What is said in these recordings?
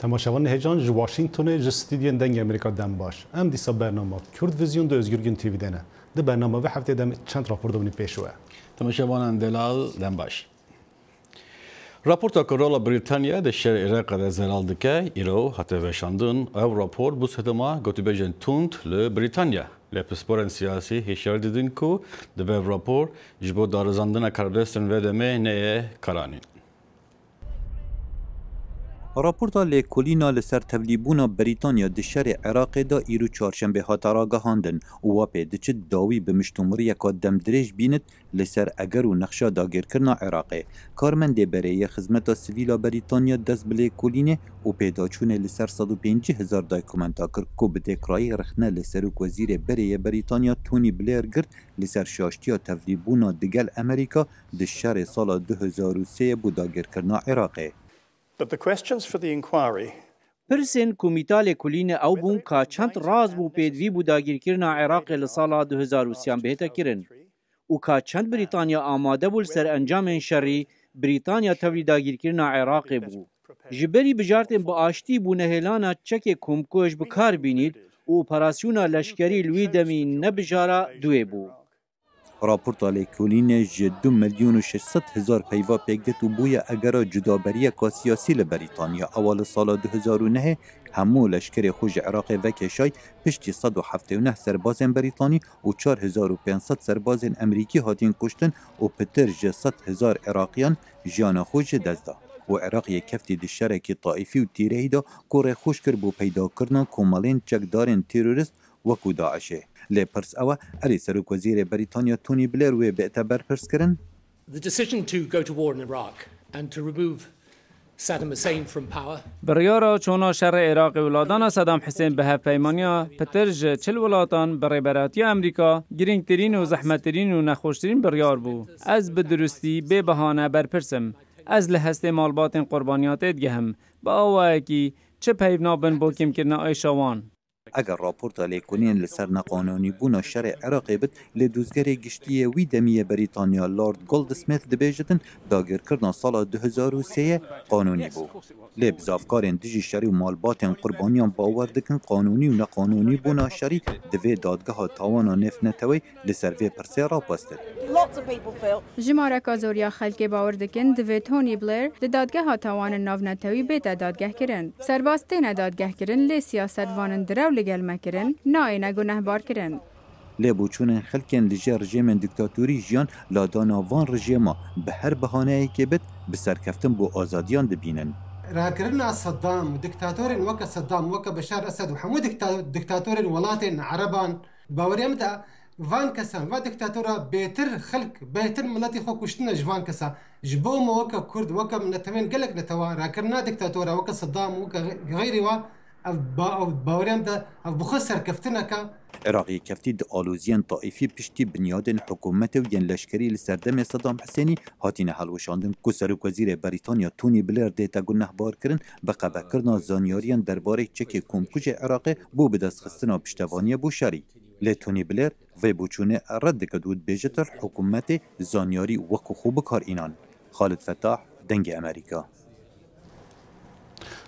تماشاوان هجان ج واشنگتن ج استودیو دنگ امریکا دم باش ام دیسا برنامه کرد ویزیون دو özgürgün تیوی دنه ده برنامه و هفته دم چند راپور دونی پیشوه تماشاوان دلال دم باش راپورتا کرولا بریتانیا ده شهر عراق ده زلال دکه ایرو حتی وشاندن او راپور بوس هدما گوتی بجن توند لبریتانیا لپسپورن سیاسی هشار دیدن کو ده راپور جبو دارزاندن کاربستن و دمه نه کرانین راپورتا لیکولینا لسر تبلیبونا بریتانیا د شر عراق دا ایرو چهارشنبه هاتارا گهاندن و واپی دچ داوی به مشتومری که دم دریج بینت لسر اگر و نقشا داگیر کرنا عراقه کارمند برای خدمت سیویلا بریتانیا دست به لیکولینه و پیداچونه لسر 150,000 داکومنتا کرد کو به تکرای رخنه لسر وزیر برای بریتانیا تونی بلیر گرد لسر شاشتیا تبلیبونا دگل امریکا د شر سال 2003 بو داگیر کرنا عراقه. But the questions for the inquiry پرسن کومیتا لیکولین او بون که چند راز بو پیدوی بو داگیرکرنا عراق لسالا 2003 بهتا کرن و که چند بریتانیا آماده بول سر انجام شری بریتانیا تولی داگیرکرنا عراق بو جبری بجارتن با آشتی بو نهلانا چک کمکوش بکار بینید و اپراسیونا لشکری لوی دمی نبجارا دوی بو راپورتا لیکولین ج 2,600,000 پیوا پیگدت و بویا اگر جدابری کا سیاسی لبریتانیا اول سال 2009 همو لشکر خوش عراق و کشای پشتی 179 سرباز بریتانی و 4,500 سرباز امریکی هاتین کشتن و پتر ج 100,000 عراقیان جان خوش دزدا و عراق یک کفتی دشرکی طائفی و تیره دا کور خوش کر بو پیدا کرنا کومالین چکدارن تیروریست وکو داعشه لپرس او اری سروک وزیر بریتانیا تونی بلیر و به اعتبار پرس کرن The decision to go to war in Iraq and to remove Saddam Hussein from power. بریارا چونا شر عراق ولادان صدام حسین به هفپیمانیا پترج چل ولاتان برای براتی امریکا گرینگترین و زحمتترین و نخوشترین بریار بو از به درستی به بهانه برپرسم از لحست مالبات قربانیات ادگهم با آوه کی چه پیونابن با کم کرنا ایشاوان اگر راپورتا لیکولین لسر نقانونی بونا شر عراقی بد لدوزگر گشتی وی دمی بریتانیا لارد گولد سمیت دبیجتن داگیر کردن سال 2003 قانونی بو. لبزافکارین دیجی شری و مالباتین قربانیان باور دکن قانونی و نقانونی بونا شری دوی دادگاه تاوانا نف نتوی لسر وی پرسه را پستد. جمارکا زوریا خلک باور دکن دوی تونی بلیر د دادگاه تاوان ناو نتوی بیت دادگاه کرن. سرباستین دادگاه کرن لی سیاست وانن درو لگل مکرن نای گناه بار کرن. لبوچون خلکن لجه رژیم دیکتاتوری جیان لادانا وان رژیما به هر بهانه که بد به سرکفتن بو آزادیان دبینن. راكرنا صدام ودكتاتور وكا صدام وكا بشار اسد وحمود دكتاتور ولاتن عربان باوريمتا فان كسا و دكتاتورا بيتر خلق بيتر ملاتي خو كشتنا جوان كسا جبوما وكا كرد وكا منتمين قلق نتوا راكرنا دكتاتورا وكا صدام وكا غيري و باوريمتا بخسر كفتنا عراقی کفتی د آلوزیان طائفی پشتی بنیادن حکومت و ین لشکری لسردم صدام حسینی هاتین حلوشاندن که سروک وزیر بریتانیا تونی بلیر دیتا گناه بار کرن به قبه کرنا زانیاریان درباره چک کمکوش عراق بو به دست خستنا پشتوانی بو شری. لی تونی بلیر و بوچونه رد کدود بیجتر حکومت زانیاری وکو خوب کار اینان. خالد فتاح دنگ امریکا.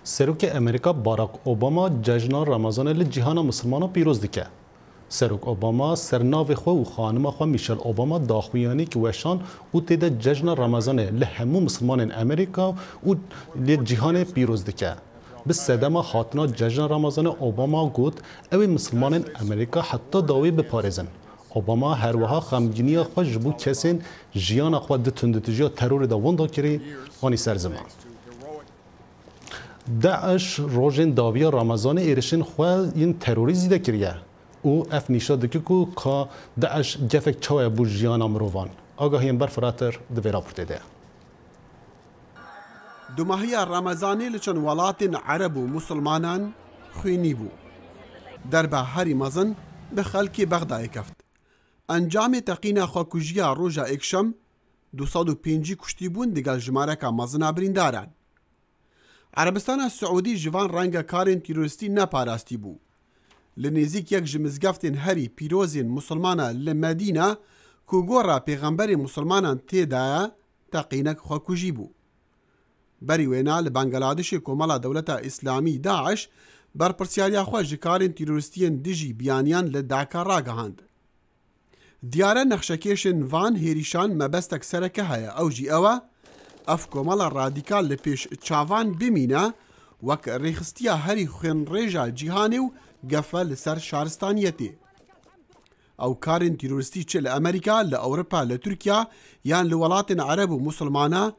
سروک امریکا باراک اوباما جشن رمضان لجهان مسلمان پیروز دکه. سروک اوباما سرناو خو و خانم خو میشل اوباما داخویانی که وشان او تیده جشن رمضان لهمو مسلمان امریکا و لجهان پیروز دکه. به صدما خاطنا جشن رمضان اوباما گفت اوی مسلمان امریکا حتی داوی بپارزن. اوباما هر وها خمگینی خو جبو کسین جیان خو د تندتجیا ترور دا وندا کری آنی سرزمان. داعش روزن داوی رمضان ایرشن خو این تروریزی ده کریه. او اف نشاده که داعش گفت چای بوجیان امروان آگاهی برفراتر دوی راپورته ده. دو ماهی رمضانی لچن ولات عرب و مسلمانان خوینی بو. در به هری مزن به خلکی بغداد کفت. انجام تقینا خاکوجیا روژا اکشم 205 کشتی بون دیگل جمارک مزنا بریندارن. عربستان سعودی جوان رنگ کارین تیروریستی نپاراستی بو. لنزیک یک جمزگفتین هری پیروزین مسلمانا لمدینه که گورا پیغمبر مسلمانان تیدایا تقینک خاکوجی بو. بری وینا لبنگلادش کومالا دولتا اسلامی داعش بر پرسیاریا خو جکارین تروریستین دجی بیانیان لداکا راگهاند. دیاره نقشکیشن وان هیریشان مبستک سرکه هیا او جی اوا اف کومالا رادیکال لپیش چاوان بمینه وک ریخستیا هری خوین ریجا جیهانی و گفل سر شارستانیتی. او کارین تروریستی چه لامریکا، لاوروپا، لترکیا یان لولات عرب و مسلمانا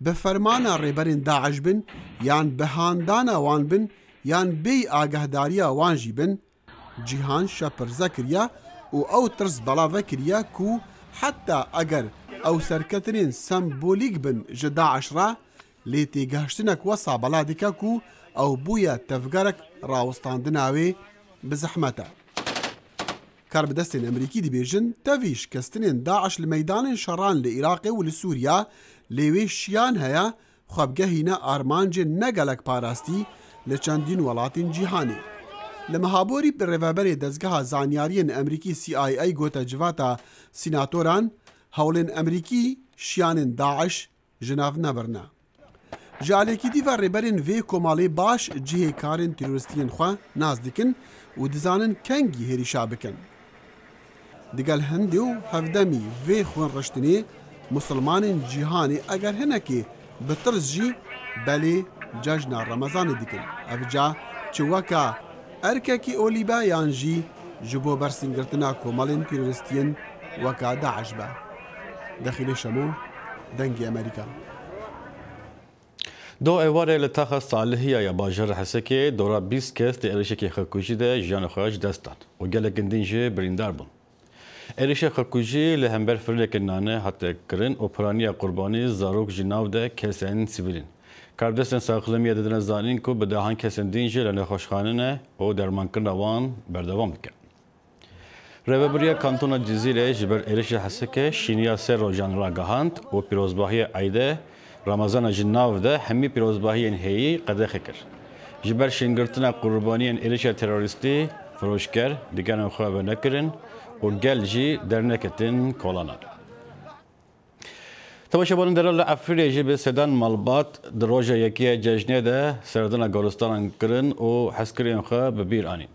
بفرمانا ریبرین داعش بن یان بهاندانا وان بن یان بی آگهداریا وان جی بن جیهان شپرزه کریا و او ترس بلاوه کریا کو حتی اگر او سرکترین سمبولیک بن جداعش را لیتی گهشتنک وصا بلادکا کو او بویا تفگرک راوستاندناوی بزحمتا. کار بدستین امریکی دی بیجن تاویش کستنین داعش لمیدان شران لعراق و لسوریا لیوی شیان هیا خوابگهینا آرمانج نگلک پاراستی لچندین ولاتین جیهانی. لمهابوری پر روابر دزگاه زانیارین امریکی CIA گوتا جواتا سیناتوران هولین امریکی شیان داعش جناف نبرنا. جالکی دیوار ریبرین وی کومالی باش جیه کارین تروریستین خواه ناز دیکن و دزانن کنگی هریشا بکن. دیگل هندیو هفدمی وی خون رشتنی مسلمان جیهانی اگر هنکی بطرز جی بلی جشن رمضان دیکن. افجا چوکا ارککی اولیبا یانجی جبو برسنگرتنا کومالین تروریستین وکا داعش با. داخل شمو دنگی امریکا. دو ایواره لطاقه صالحیه یا باجر حسکه دورا 20 کس دی ارشکی خکوشی ده جان خواهش دستان و گل گندین جه بریندار بون. ارشک خکوشی لهمبر فرلک نانه حتی کرن و پرانی قربانی زاروک جناو ده کسین سیویلین. کاردستن ساقلمیه دادن زانین که بدهان کسین دین جه لنه خوشخانه و درمان کرن وان بردوام بکن. رهبری کانتون جزیره جبر ارشک حسکه شینیا سر روزان را گهاند و پیروزباهی عیده رمضان جناو ده همی پیروزباهی انهایی قدر خکر. جبر شنگرتنا قربانی ارشک تروریستی فروشکر دیگر خواب نکرن و گل جی در نکتن کلانا. تماشاگران در افریقای جبه سدان مالبات در روز یکی جشنه ده سردان گورستان کرن و حسکری خواب بیر آنی.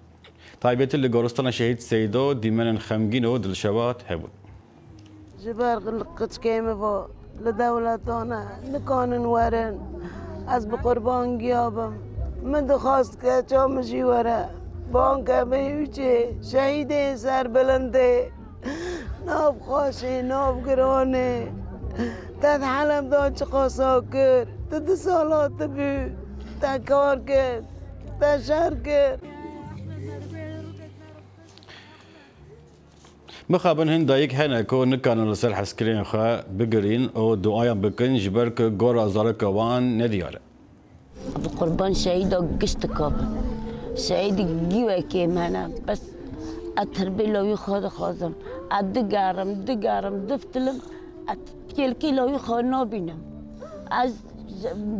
تایبت لگورستان شهید سیدو دیمن خمگین و دلشوات هبود. جبر قلقش کیمه و لدولتانا لقانون ورن از بقربان گیابم من دخواست که چامشی وره بانک بیوچه شهید سر بلنده ناب خوشه ناب گرانه تد حلم دا چه خاصا کرد تد سالات بی تا کار کرد تا شهر کرد مخابن هند دایک هنه که نکانن لسر حسکرین خواه بگرین و دعایم بکن جبر که گور آزار کوان ندیاره. قربان شهیدا گشت کابن شهید گیوه که منم بس اتربی لوی خود خواستم دگارم دفتلم اتکلکی لوی خود نابینم از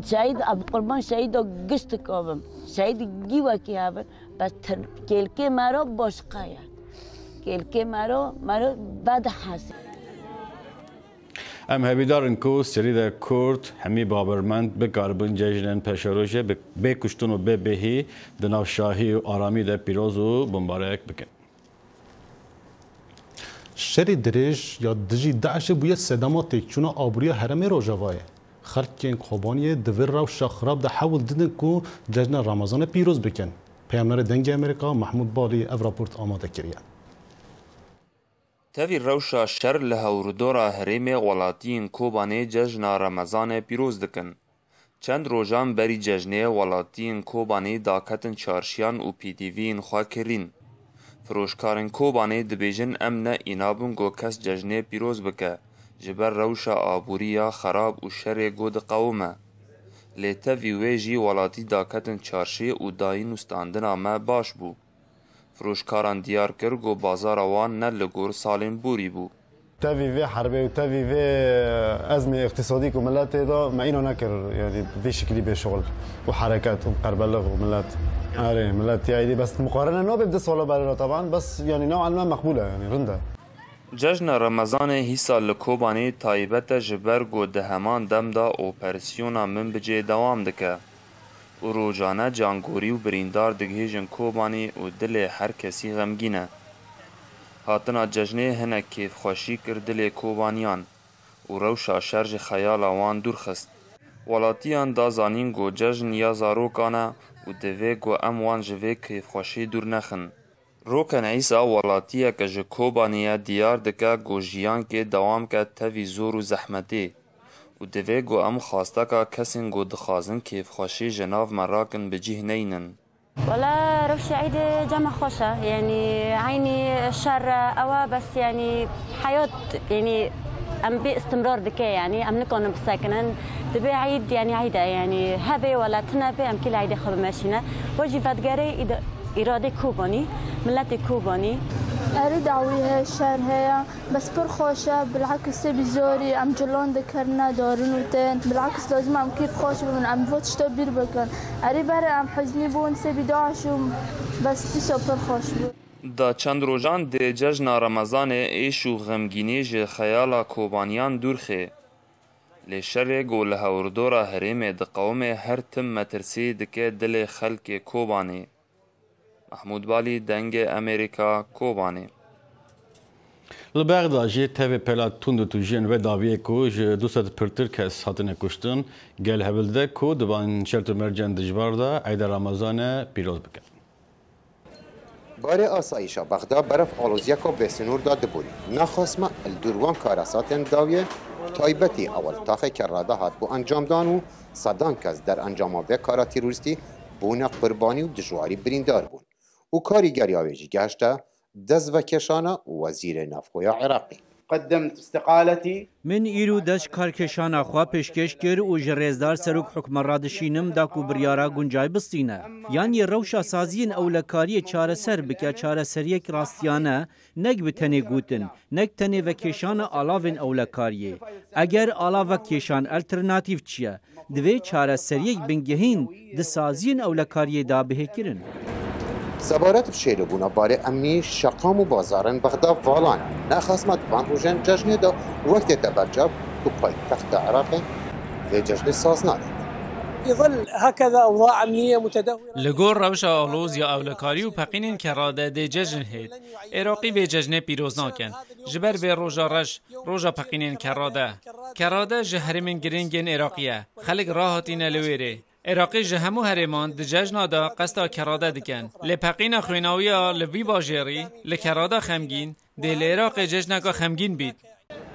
شهید قربان شهیدا گشت کابن شهید گیوه که هبن بس کلکی مرا باشقایا که مرا بد حاصل. ام هبیدارن کو سرید کورد همی بابرمند به کاربن جشن پشروشه به کشتن و به بهی دناو شاهی و آرامی ده پیروز و بمبارک بکن. شری درش یا دجی داعش بوی صدام تکچونا آبروی حرم روجاوایه. خرکین خوبانی دور رو شخراب ده حول دیدن کو جشن رمضان پیروز بکن. پیامبر دنگ امریکا محمود بالی اف راپورت آماده کردن. تاوی روشا شر لهوردورا هریم ولاتین کوبانه جشن رمضان پیروز دکن. چند روزان بری جشنه ولاتین کوبانه داکتن چارشیان و پیدیوین خواه کرین. فروشکارن کوبانه دبیجن امن اینابون گو کس جشنه پیروز بکه جبر روشا آبوریا خراب و شر گود قومه. لیتا ویویجی ولاتی داکتن چارشی و داین استاندن آمه باش بو. فروشکاران دیار کرد و بازار وان نه لگور سالم بوری بو. تاوی حربه و تاوی ازمه اقتصادی که ملت دا معینو نکرد یعنی به شکلی به شغل و حرکت و قربله و ملت ملت یعنی بس مقارنه نبود ده سالا برای طبعا بس یعنی نوعا ما مقبوله یعنی رنده. ججن رمضان هیسا لکوبانی تایبت جبر گو دهمان دم دا اوپرسیونا من بجه دوام دکه و روزانه جانگوری و بریندار دگهیجن کوبانی و دل هر کسی غمگینه. هاتنا ججنه هنه کیف خوشی کر دل کوبانیان و روشا شرج خیال وان دور خست. ولاتیان دا زانین گو ججن یا زاروکانه و دوه گو ام وان جوه کیف خوشی دور نخن. روکن ایسا ولاتیه که جه کوبانیه دیار دکه گو جیان که دوام که تاوی زور و زحمتی و دوه گو ام خواسته که کسین گو دخوازن کیف خوشی جناف مراکن بجیه نینن. والله رفش عيد جمع خوشة يعني عيني الشر أوا بس يعني حياة يعني أم باستمرار دكا يعني أم نكون بساكنن تبي عيد يعني عيدة يعني هبي ولا تنبي أم كل عيد خذ ماشينا وجي فاتجاري إرادة كوباني ملتي كوباني أريد أعويها الشهر هي بس برخوشة بالعكس تبي زوري أم جلون ذكرنا دارون وتين بالعكس لازم أم كيف خوش من أم فوتش تبير بكن أريد برا أم حزني بون سبي داعشم بس تسو برخوش بون دا چند روزان ده جشن رمضان ایش و غمگینی ج خیالا کوبانیان دورخه لشر گول هوردورا هریم د قوم هر تم مترسی دکه دل خلق کوبانی محمود بالی دنگ امریکا کوبانی لبغدا جی تv پلا توند تو جن و داویه کو ج 200 پرتر کس هاتنه کشتن گل هبلده کو دبان شرط مرجان دجباردا عید رمضان پیروز بکن بار آسایشا بغداد برف آلوزیا کو به سنور داده بوری نخاسما الدوروان کاراساتن داویه تایبتی اول تاخه کراده هات بو انجام دانو صدان کس در انجام و کارا تروریستی بونه قربانی و دجواری بریندار بون و کاریگری آویجی گشته دز و کشانه وزیر نفخوی عراقی قدمت استقالتي من إيرو دش كاركشان أخوا پیشکش کر و جرزدار سروک حکم رادشینم داکو بریارا گنجای بستینه یعنی روشا سازین اولکاری چاره سر بکه چاره سریک راستیانه نگ بتنه گوتن نگ تنه وکیشان آلاوین اولکاریه اگر آلاو وکیشان الترناتیو چیه دوی چاره سریک بنگهین د سازین اولکاریه دا به کرن سبارت بشیلو بونا باره امنی شقام و بازارن بغداد والان نخاسمت وان روژن جشنه دا وقت تبرجاب تو پای تخت عراقي في جشن سازنات يظل هكذا أوضاع أمنية متدهورة لگور روشا آلوز یا اولکاری و پقینین کراده ده ججن هید عراقی به ججنه پیروز ناکن جبر به روژا رش روژا پقینین کراده جهرمین گرینگین عراقیه خلق راحتین لویره عراقی جهمو هرمان د ججنا دا قصدا کراده دکن لپقین خویناویا لوی باجری لکراده خمگین دل عراق ججنکا خمگین بید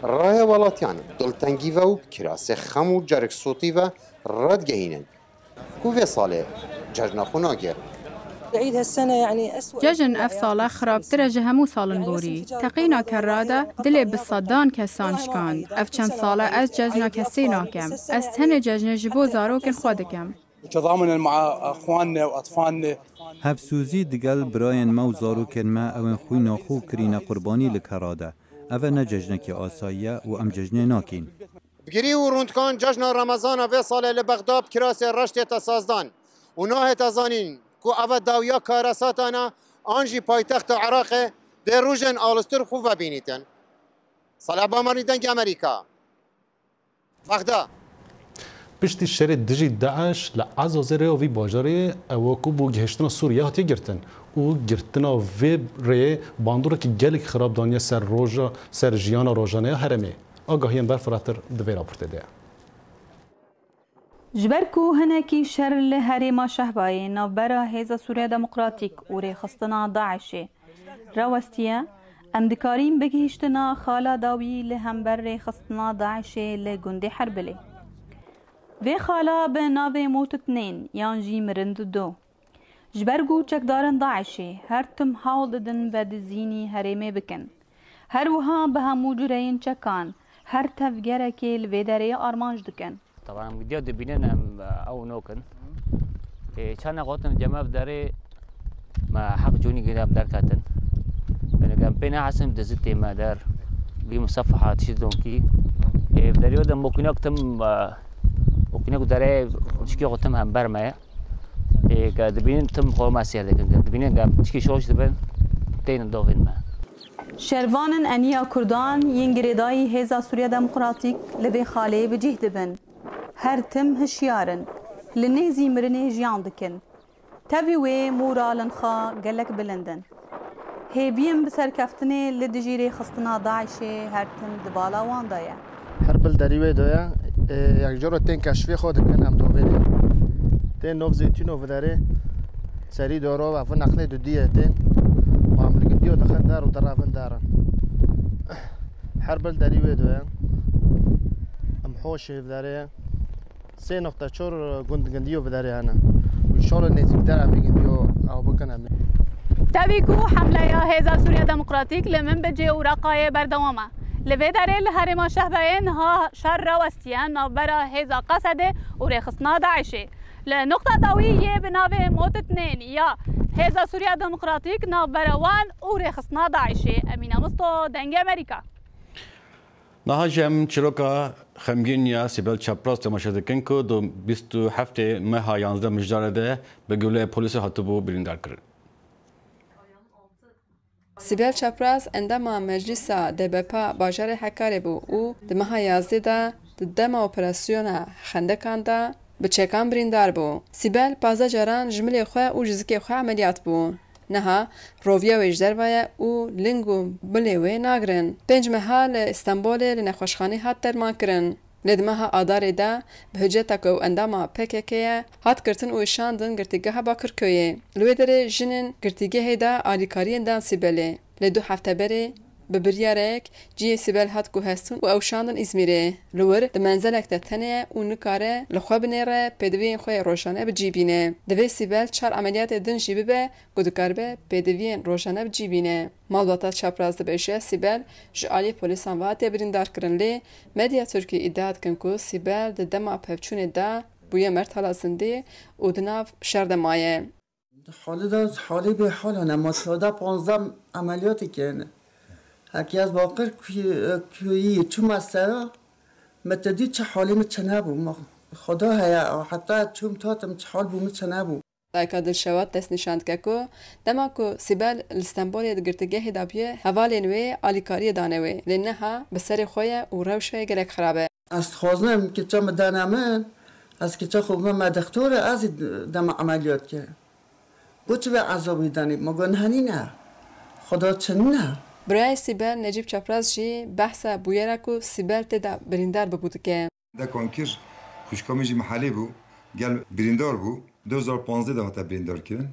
رای ولاتیان دلتنگی و کراسه خم و جرک صوتی و رد گهینن کوه ساله ججنا خوناگر عيد هالسنة يعني أسوأ ججن أف صالة خراب ترى همو صالن بوري تقينا كرادة دلي بالصدان كسانش كان أف چند صالة أز ججنا كسينا كم أز تهن ججن جبو زاروكن خودكم تضامنا مع أخواننا وأطفالنا هفسوزي دقل براين مو زاروكن ما أو خوينا خو كرينا قرباني لكرادة أف نججنك آسايا وأم ججن ناكين بگیری و روندکان جشن رمضان و سال لبغداد کراس رشت تسازدان اوناه تزانین کو اول داویا کارساتانا آنجی پایتخت عراق در روژن آلستر خوب و بینیتن صلاح باماریدن که امریکا بغداد پشتی شر دجی داعش لعزازره و وی باجاره اوکو بو گهشتنا سوریه هاتی گرتن او گرتنا وی ری باندوره که گلک خراب دانیه سر جیانا روژانه هرمه آگاهیان برفراتر دوی راپورت ده جبركو هناكي شر لهريما شهباي نوبرا هيزا سوريا ديمقراطيك وري خصتنا داعشي روستيا امدكارين بگهشتنا خالا داوي لهمبر ري خصتنا داعشي لگندي حربلي في خالا بناوي موت 2 يانجي مرند 2 جبركو چكدارن داعشي هر تم حاول ددن ودزيني هريمي بكن هر وها بهمو جرين چكان هر تفگركي الويداري ارمانج دكن طبعا فيديو دبيننا او نوكن كان قوتنا جماعه داري ما حق جوني جناب دار كاتن انا كان بين عاصم دزتي ما دار بمصفحات شدون كي بداريو دم ممكن اكتم ممكن داري تشكي قوتم هم برما دبين تم خو ما سير دبين قام تشكي شوش دبن تين دوفين ما شروان انیا کردان ینگریدای هزا سوریا دموکراتیک لبی خاله بجیه دبن هر تم هشیارن لنیزی مرنه جیان دکن تاوی وی مورالن خا گلک بلندن هیبیم بسر کفتنه لدجیری خستنا داعشه هر تم دبالا وان دایا هر بل دریوه دایا یک جورو تین کشفی خود کن هم دوویده تین نوف زیتونو بداره سری دورو و افن نخلی دو دیه تین و عمل گندیو دخن دار و درافن دارن هر بل دریوه دایا ام حوشه بداره 3.4 گندیو بداره هنه و انشالله نزیک در امی گندیو او بکنم تابيكو حملة هيزا سوريا ديمقراطيك لمن بجي ورقاية بردوامة لفيداري الهرما شهبين ها شر واستيان نوبرا هيزا قصده وريخصنا داعشي لنقطة ضوئية بناوي موت 2 يا هيزا سوريا ديمقراطيك نوبرا 1 وريخصنا داعشي أمينة مستو دنگ أمريكا نهاجم چروکا خمگینیا سیبل چپراس تماشا دکن که دو 27 ماه 11 مجدار ده به گوله پلیس هاتبو بریندار کرد. سیبل چپراس اندما مجلسا دبپا باجار حکاره بو او دمها 11 ده دما اپراسیونا خندکان ده به چکان بریندار بو. سیبل پازا جران جمله خواه او جزکی خواه عملیات بو. نها روویا ویجدر ویا او لنگو بلیوی ناگرن. 5 ماه استانبول لنخوشخانه هات درمان کرن. لدمها آدار دا به حجتا کو انداما پککیه هات کرتن او شاندن گرتیگه با کرکویه. لویدر جنن گرتیگه دا آلیکارین دان سیبله. لدو هفته بره ببریارک جی سیبل هات کو هستون و او شاندن ازمیره. لور دمنزلک تتنه و نکاره لخواب نره پدوین خوی روشانه بجیبینه. دوی سیبل 4 عملیات دن جیبه به گودکار به پدوین روشانه بجیبینه. مالباتا چپراز دبیشه سیبل جعالی پولیسان واتی بریندار کرن لی مدیا ترکی ادعا کن کو سیبل دما پفچون دا بوی مرتلا زنده و دناف شردمایه. حالی به حال نما ساده 15 عملیاتی کنه. هکی از باقر کویی چون مسئله متدی چه حالی متنابو خدا هیا حتی چون تاتم چه حال بو متنابو دایکا دلشوات دست نشاند که کو دما کو سیبل استانبول دگرتگه دابیه حوالین وی آلیکاری دانوی لنها بسر خویه و روشه گلک خرابه است خوازنم که چه مدانمن از که چه خوب ما دکتر از دم عملیات که بچه به عذابی دانی مگن هنی نه خدا چه نه برای سیبل نجیب چپراز جی بحث بویرا کو سیبل تدا بریندار ببود که دا کنکر خوشکامی جی محلی بو گل بریندار بو 2015 ده تا بریندار کردن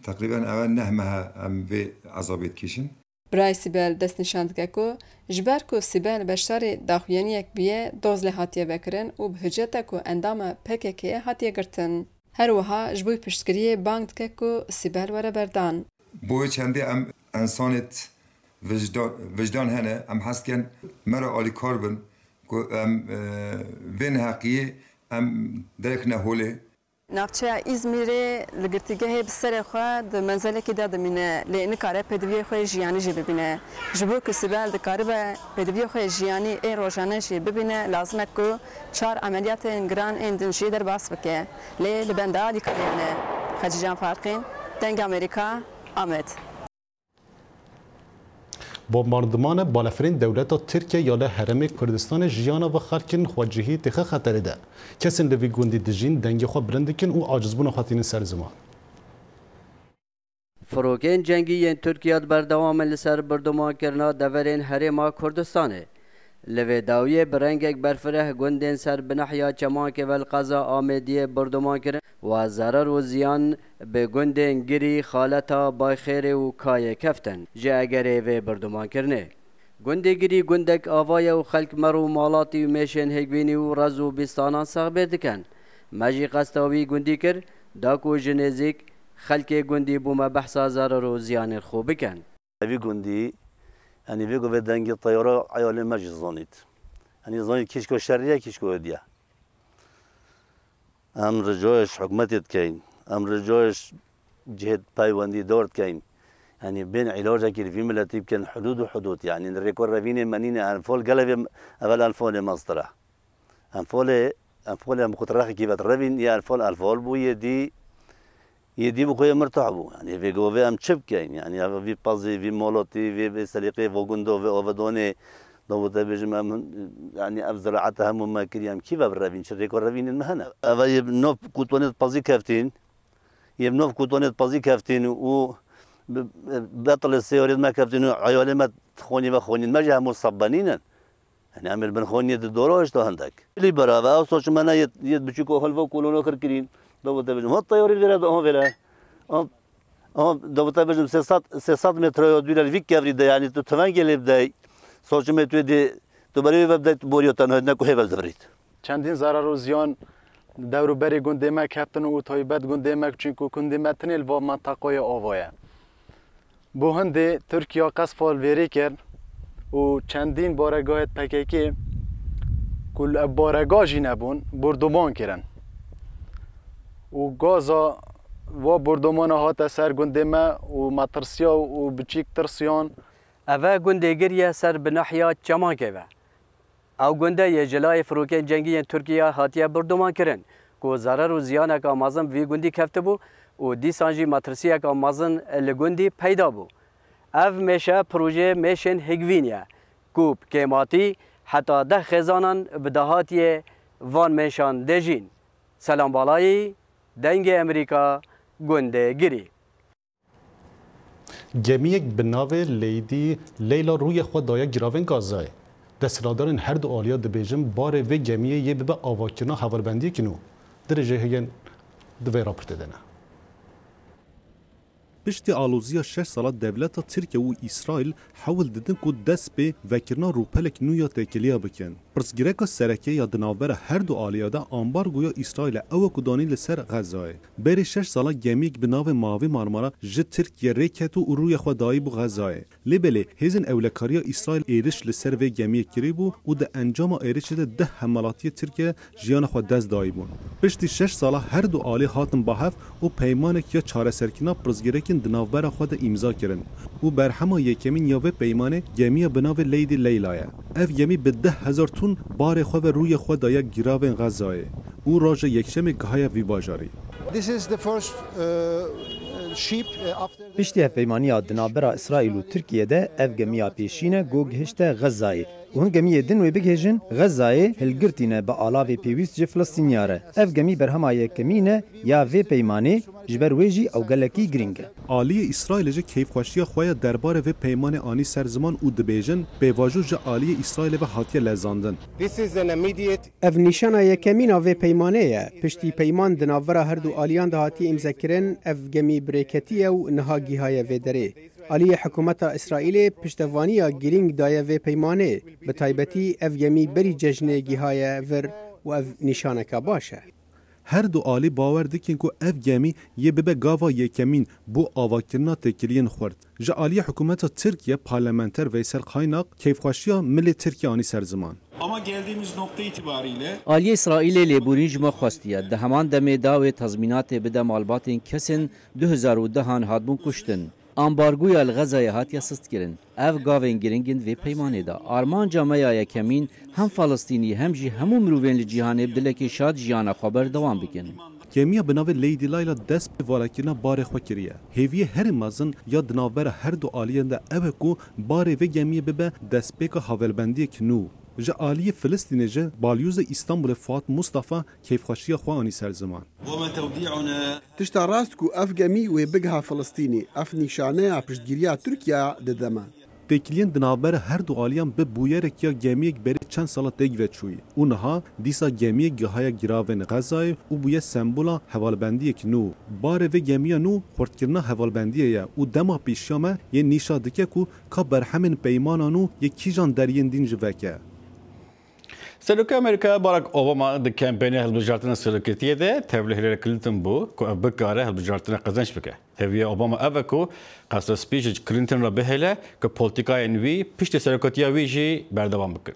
تقریبا اول 9 ماه هم به عذابیت کشن برای سیبل دست نشاند که کو جبر کو سیبل بشار داخویانی یک بیه دوزله هاتیه بکرن و بهجتا کو اندام پککه هاتیه گرتن هر وها جبوی پشتگیری بانک که کو سیبل وره بردان بوی چنده ام انسانت وجدان هنه ام حس کن مرا آلی کاربن که ام وین حقیه ام درک نهوله نافچه ازمیره لگرتیگه بسر خواه ده منزله که داده مینه لینه کاره پدوی خواه جیانی جی ببینه جبو که سیبل ده کاره به پدوی خواه جیانی ای روشانه جی ببینه لازمه که 4 عملیات انگران اندنجی در باس بکه لی لبنده آلی کاریانه خجیجان فارقین دنگ امریکا آمد بمباردمان بالافرین دولت ترکیه یا هرم کردستان جیانا و خلکن خواجهی تخه خطر ده کسین لوی گوندی دجین دنگی خو برندکن و عاجزبون خاطین سر زمان فروکین جنگی ترکیه بردوام لسر بردمان کرنا دورین هرم کردستانه لوی داویه برنگک برفره گوندین سر بنحیا چمان که والقضا آمدیه بردمان کرن و ضرر و زیان به گوندین گیری خالتا بای خیر و کای کفتن جه اگره و بردمان کرنه گونده گیری گوندک آوای و خلق مرو مالاتی و میشن هگوینی و رز و بیستانان ساغبر دکن مجی قستاوی گوندی کر داکو جنزیک خلق گوندی بوم بحثا ضرر و زیان خوب بکن اوی گوندی يعني بيجوا بدنج الطيارة عيال مجلس ظنيت يعني ظنيت كيشكو شرية كيشكو هدية أم رجوش حكومتي كاين أم رجوش جهة بايواندي دورت كاين يعني بين علاجك اللي في ملتي كان حدود وحدود يعني الريكور رافيني منينة أنفول قلبي أول أنفول مصدرة أنفول مقترح كيف ترافين يا أنفول بوي دي يدي بخويا مرتاح بو يعني في جوفي ام تشب كاين يعني في بازي في مولوتي في سليقي في غوندو في اوفدوني لو تبجم يعني افزرعتها هم ما كريم كيف بالرافين شريك والرافين المهنه افا يبنوف كوتونيت بازي كافتين يبنوف كوتونيت بازي كافتين و بطل السيوريد ما كافتين عيالي ما تخوني بخوني ما جا مصبانين يعني عمل بنخوني الدوروش تو عندك اللي برافا او صوش منا يد بتشكو هلفو كولونو كركرين لو تبجم هو الطيور اللي هون فيلا دو تبجم 600 متر يودي للفيك كافري يعني تتفنجل بداي صوش ما تودي تبري بداي بوريو تنها نكو هيفل زبريت چندین ضرر و زیان دورو بری گنده ما کفتن و تایبت گنده ما چونکو گنده ما تنیل و منطقه آوایه بو هنده ترکیه قصد فال ویری کرد و چندین بارگاه پکیکی کل بارگاه جی نبون بردمان کرن و گازا و بردمان هات سر گنده ما و مترسیا و بچیک ترسیان اوه گنده گریه سر بناحیه چمان که او گنده یه جلای فروکین جنگی ترکیه هاتیه بردمان کرن که ضرر و زیان اک آمازن وی گندی کفته بو و دیسانجی مترسی اک آمازن لگندی پیدا بو او میشه پروژه میشن هگوینیه کوب کیماتی حتی 10 خزانان بدهاتی وان میشان دجین سلام بالایی دنگ امریکا گنده گیری گمیک به ناو لیدی لیلا روی خود دایا گراون گازای دسترادارن هر دو آلیا دبیجم بار و گمیه یه به آواکرنا حوالبندی کنو درجه هین دوی راپورت دنه پشتی آلوزیا 6 سالات دولت ترکیه و اسرائیل حاول دادن که دست به وکرنا روپلک نویا تکلیه بکن. پرسگرک سرکیه یا دنابره هر دو آلیا دا آمبارگویا اسرائیل او کدانی لسر غزای. بری 6 سالا گمیک به ناو ماوی مارمارا جد ترکیه ریکتو و روی خدایی بو غزای. لیبلی هزن اولکاریا اسرائیل ایرش لسر و گمیک کری بو و ده انجام ایرش ده 10 حملاتی ترکیه جیان خود دست دایی بون. پشتی 6 سالا هر دو آلی هاتن باهف و پیمانک یا چاره سرکینا پرسگرک دناوبر خود امضا کردن و برهما یکمین یاوه پیمانه گمی بناو لیدی لیلایه اف گمی به 10,000 تن بار خود روی خود دایا گراون غزای او راج یکشم گهای وی باجاری پشتی پیمانی دنابر اسرائیل و ترکیه ده اف گمی پیشینه گوگ هشت غزای و هن گمی دن و بگهجن غزای هلگرتینه با آلاوی پیویست جه فلسطینیاره اف گمی برهما یکمینه یا وی پیمانه جبر ویجی او گلکی گرینگه آلی اسرائیل جه کیف خوشی خواه دربار و پیمان آنی سرزمان او دبیجن به واجو جه آلی اسرائیل و حاتی لزاندن اف نشانه یکمینه و پیمانه پشتی پیمان دناورا هر دو آلیان ده حاتی امزکرن اف گمی بریکتیه و نهاگی های وی داره آلی حکومت اسرائیل پشتوانی گرینگ دایه و پیمانه به تایبتی اف گمی بری ججنگی های ور و اف نشانه که باشه هر دو آلی باور دکن که اف گمی یه ببه گاوا یکمین بو آواکرنا تکلین خورد. جا آلی حکومت ترکیه پارلمانتر Veysel Kaynak keyfxoşiya milli Türkiye ani serziman. Ama geldiğimiz nokta itibariyle آلی اسرائیل لیبورینج ما خواستیه ده همان دم داوی تضمینات بده مالباتین کسین 2010 هاتبون کشتن. امبارگوی الغزای هاتیا سست کرن. اف گاوین گرینگن و پیمانه دا. آرمان جامعه یکمین هم فلسطینی هم جی همو مروین لجیهانه بدلکی شاد جیانا خبر دوام بکن. گمیه بناو لیدی لایلا دست به والاکینا باره خو کریه. هیوی هر مازن یا دناور هر دو آلیان دا اوه کو باره و گمیه ببه دست به که حاولبندی کنو. جا آلی فلسطین جا بالیوز استانبول فات مصطفى کیف خوشی خوانی سرزمان. تشتا راست کو اف گمی و بگها فلسطینی اف نشانه پشتگیریا ترکیه ددما. تکلین دنابر هر دو آلیان به بویرک یا گمیک بری چند سال دیگ و چوی. اونها دیسا گمیک گهای گراون غزای و بوی سمبولا حوالبندی کنو. بار و گمیا نو خورد کرنا حوالبندیه و دما پیشیامه یه نیشادکه کو که برهمن پیمانانو یکی جان درین دین جوکه. سلوك أمريكا باراك أوباما د كامبينه هالبجارتنا السلوكية ده تبله هيلاري كلينتون بو كو بكاره هالبجارتنا قزنش بكه هي أوباما أبكو قصد سبيش كلينتون ربهلا كبوليتيكا إنوي بيشت سلوكية ويجي بردوام بكر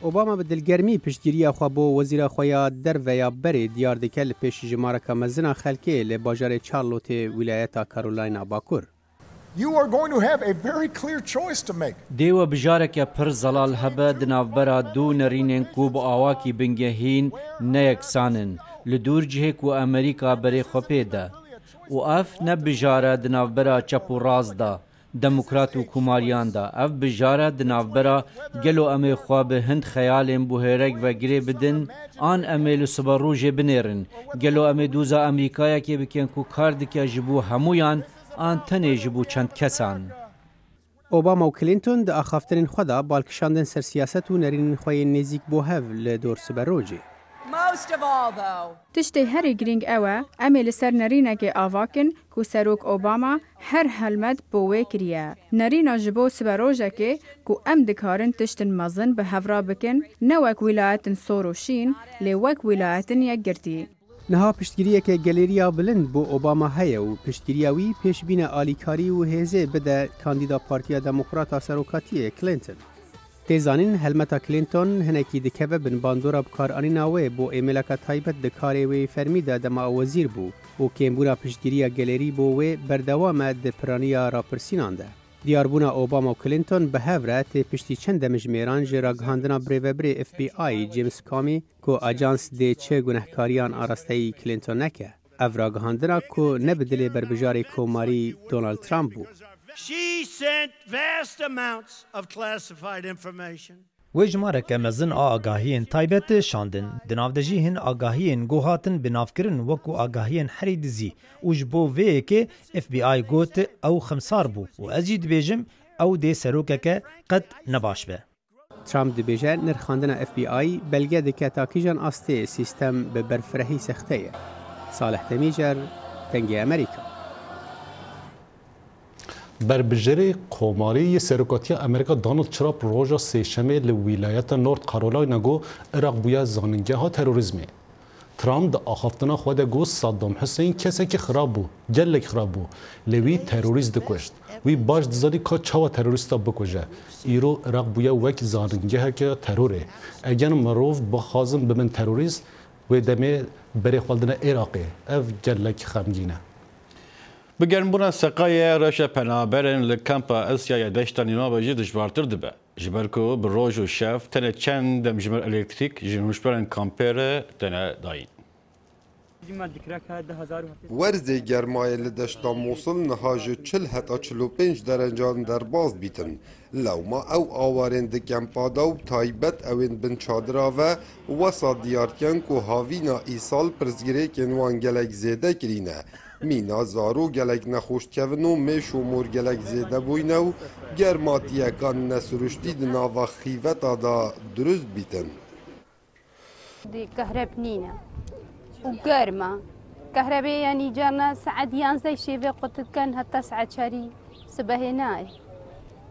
اوباما به دلگرمی پشتگیری خو بو وزیر خویا در ویا بری دیار دکل پیش جمارک مزنا خلکی ل باجار چارلوت ولایت کارولاینا باکور You are going to have a very clear choice to make. دیو بجارك پر زلال هبه دنابرا دو نرینن کوب آواکی بنگهین نیکسانن لدور جهك و امریکا بری خوپی ده و اف نبجاره دنافبرا چپ و راز دا دموکرات و کوماریان دا اف بجاره دنافبرا گلو امی خواب هند خیالیم بوهرک و گری بدن آن امی لسبا روژه بنیرن گلو امی دوزا امریکایا که بکن کو کار دکا جبو همویان آن تنه جبو چند کسان. اوباما و کلینتون د اخافترین خدا بالکشاندن سر سیاست و نرین خوی نزیک بو هف لدور سبروجی. تشتی هری گرینگ اوه امی لسر نرینه آواکن که سروک اوباما هر هلمت بوه کریه. نرینا جبو سبروجه که ام دکارن تشتن مزن به هفرا بکن نوک ولایتن سوروشین لیوک ولایتن یک گرتی. نها پشتگیریه که گلریا بلند بو اوباما هیا و پشتگیریاوی پیش بین آلیکاری و هزه بده کاندیدا پارتیا دموکراتا سروکاتی کلینتون. تیزانین هلمتا کلینتون هنکی دکوه بن باندورا بکار آنیناوه بو ایمیلکا تایبت دکاره وی فرمیده دما وزیر بو و کمبونا پشتگیریا گلری بو وی بردوام دپرانیا راپرسینانده. دیاربونا اوباما و کلینتون به هفره تی پشتی چند مجمیران جرا گهاندنا بریوبری اف بی آی جیمز کامی کو آجانس دی چه گنهکاریان آراستایی کلینتون نکه. افرا گهاندنا کو نبدلی بربجاری کوماری دونالد ترامپ بو. She sent vast amounts of classified information. وجماره که مزن آگاهین تایبت شاندن دنافدجی هن آگاهین گوهاتن بنافکرن وکو آگاهین حریدزی وجبو وی که اف بی آی گوت او خمسار بو و ازید بیجم او دی سروکه که قد نباش به. ترامپ دی بیجه نرخاندن اف بی آی بلگه دکه تاکیجان آسته سیستم به برفرهی سختیه. صالح تمیجر تنگی امریکا. بربجری قماری سروکاتی امریکا دونالد ترامپ روزا سه‌شنبه لولایت نورت کارولاینا گو عراق بویا زاننگه ها تروریسمی. ترامپ د آخافتنا خود گو صدام حسین کسی که خراب بو جلک خراب بو لوی تروریست دکشت وی باش دزادی که چاوا تروریستا بکشه ایرو عراق بویا وک زاننگه که تروره اگر مروف بخوازم بمن تروریست و دمه بری خالدن عراقی اف جلک خمگینه. بگرمبونا سقای رش پنابرن لکمپا اسیای دشتانی نابجی دشوارتر دبه. جبرکو بروج و شف تنه چند مجمر الکتریک جنوشبرن کامپره تنه داین. ورزه گرمای لدشتا موصل نهاج 40 حتی 45 درجان در باز بیتن. لوما او آوارن ده کمپا داو تایبت اوین بن چادرا و وسا دیارکن که هاوینا ایسال پرزگره کنوان گلک زیده کرینه. مینا زارو گلک نخوشت کونو میشو مور گلک زیده بوینو گرماتیه کان نسرشتی دناوا خیوتا دا درست بیتن. دي كهربنينا وقرمة كهرباء يعني جانا ساعة 11 شيفي قلت كان حتى ساعة شاري سبهناي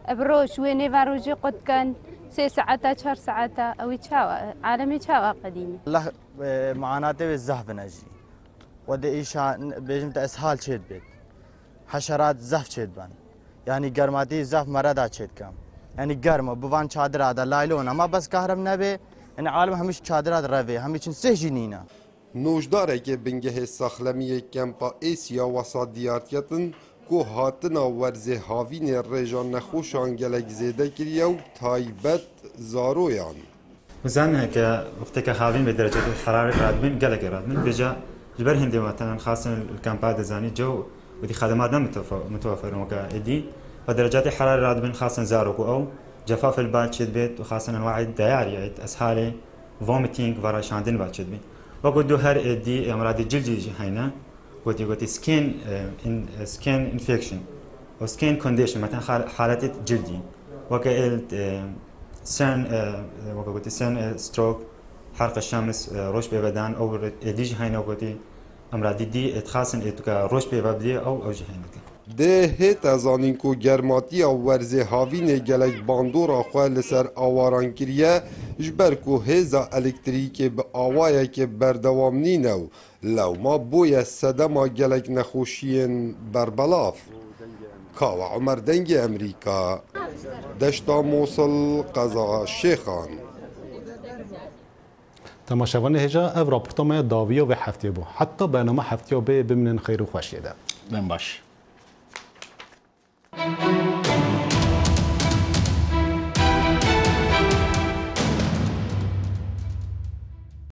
بروش ويني فاروجي قلت كان 6 ساعات 4 ساعات او تشاوا عالمي تشاوا قديمة الله معاناته بالزهف نجي ودي ايشا بيجمت اسهال شيد بيت حشرات زهف شيد بان يعني قرماتي زهف مردا شيد كام يعني قرمة بوان چادر هذا لايلون اما بس كهرب نبي يعني عالم همش چادرات روي همش سهجنينا نوجداره که بنگه ساخلمی کمپا ایسیا وسا دیارتیتن کو هاتنا ورزه هاوین رجان نخوشان گلک زیده کریو تایبت زارویان وزن که وقتی که هاوین به درجه الحراره رادبین گلک رادبین بجا جبر هندی مثلا خاصه الكامبا دزاني جو ودي خدمات متوفره وكادي فدرجات الحراره رادبين خاصه زاروكو او جفاف البال شد بيت وخاصه انواع الدياريه اسهالي فوميتينغ ورا شاندين بال شد بيت وقد دو هر ادي امراض الجلد هنا ودي سكين انفكشن او سكين كونديشن مثلا حالات جلدي وكال سن وقد سن ستروك حرق الشمس روش ببدان او اديج هنا وقتي امراض دي اتخاصن اتكا روش ببدي او جهنم ده هت ازانین کو گرماتی او ورزه هاوین گلک باندورا خو لسر آواران کریه جبر کو هزا الکتریک به آوای که بردوام نینو لو ما بوی صدما گلک نخوشین بربلاف کاو عمر دنگ امریکا دشتا موصل قضا شیخان تماشاوان هجا اف راپورتما داویو و هفته بو حتی برنامه هفته به بمنن خیر و خوشیده من باش